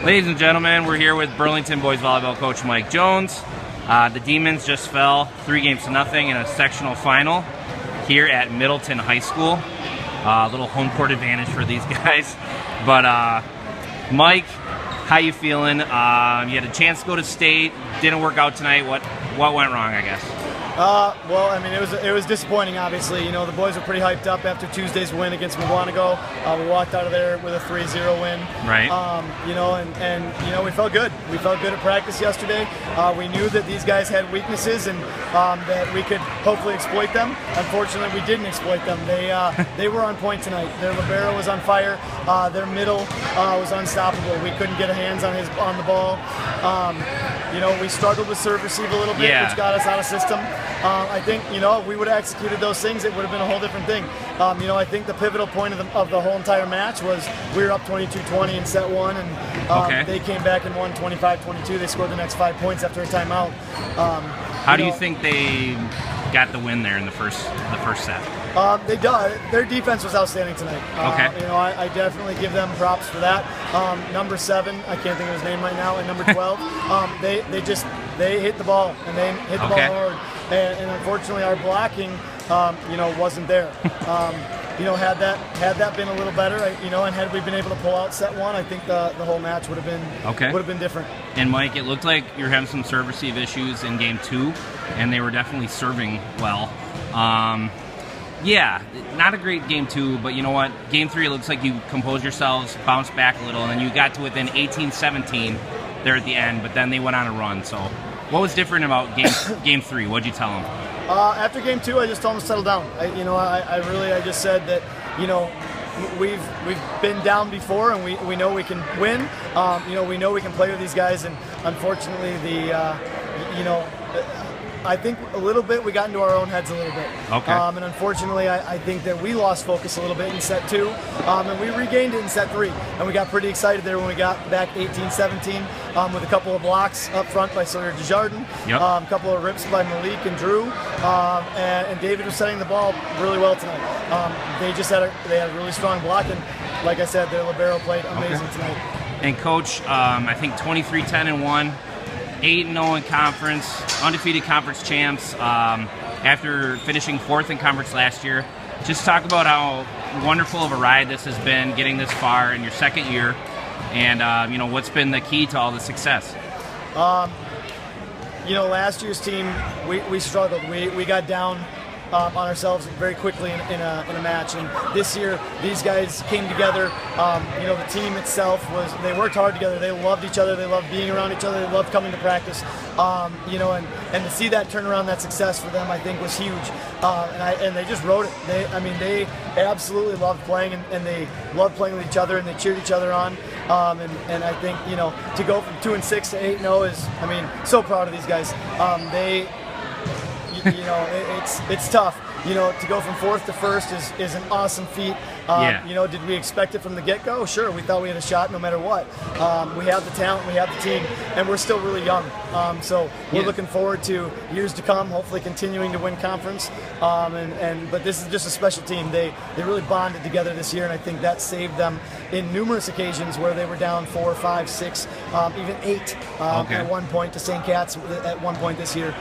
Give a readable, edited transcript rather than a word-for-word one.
Ladies and gentlemen, we're here with Burlington boys volleyball coach Mike Jones. The Demons just fell 3-0 in a sectional final here at Middleton High School. A little home court advantage for these guys. But Mike, how you feeling? You had a chance to go to state. Didn't work out tonight. What went wrong, I guess? Well, I mean, it was disappointing, obviously. You know, the boys were pretty hyped up after Tuesday's win against McGuanago. We walked out of there with a 3-0 win. Right. You know, and you know, we felt good. We felt good at practice yesterday. We knew that these guys had weaknesses and that we could hopefully exploit them. Unfortunately, we didn't exploit them. They were on point tonight. Their libero was on fire. Their middle was unstoppable. We couldn't get a hands on the ball. You know, we struggled with serve receive a little bit, which got us out of system. I think, you know, if we would have executed those things, it would have been a whole different thing. You know, I think the pivotal point of the whole entire match was we were up 22-20 in set one, and they came back and won 25-22. They scored the next 5 points after a timeout. How do you think they got the win there in the first set? Their defense was outstanding tonight. You know, I definitely give them props for that. Number 7, I can't think of his name right now, and number 12, they hit the ball, and they hit the ball hard. And unfortunately, our blocking, you know, wasn't there. You know, had that been a little better, you know, and had we been able to pull out set one, I think the whole match would have been different. And Mike, it looked like you were having some serve receive issues in game 2, and they were definitely serving well. Yeah, not a great game 2, but you know what? Game 3, it looks like you composed yourselves, bounced back a little, and then you got to within 18-17 there at the end, but then they went on a run. So what was different about game 3? What'd you tell them? After game 2, I just told them to settle down. I just said that, you know, we've been down before, and we know we can win. You know, we know we can play with these guys, and unfortunately, you know, I think a little bit we got into our own heads a little bit. And unfortunately, I think that we lost focus a little bit in set 2, and we regained it in set 3. And we got pretty excited there when we got back 18-17 with a couple of blocks up front by Sawyer Desjardins, a couple of rips by Malik and Drew, and David was setting the ball really well tonight. They had a really strong block, and like I said, their libero played amazing tonight. And Coach, I think 23-10-1. 8-0 in conference, undefeated conference champs after finishing 4th in conference last year. Just talk about how wonderful of a ride this has been, getting this far in your second year, and you know, what's been the key to all the success? You know, last year's team, we struggled. We got down on ourselves very quickly in a match, and this year these guys came together. You know, the team itself they worked hard together. They loved each other. They loved being around each other. They loved coming to practice. You know, and to see that turnaround, that success for them, I think was huge. And they just rode it. They absolutely loved playing, and they loved playing with each other, and they cheered each other on. And I think, you know, to go from 2-6 to 8-0 is, I mean, so proud of these guys. You know, it's tough. You know, to go from 4th to 1st is an awesome feat. You know, did we expect it from the get-go? Sure, we thought we had a shot no matter what. We have the talent, we have the team, and we're still really young. So we're looking forward to years to come, hopefully continuing to win conference. But this is just a special team. They really bonded together this year, and I think that saved them in numerous occasions where they were down 4, 5, 6, even 8 at one point to St. Cat's at one point this year.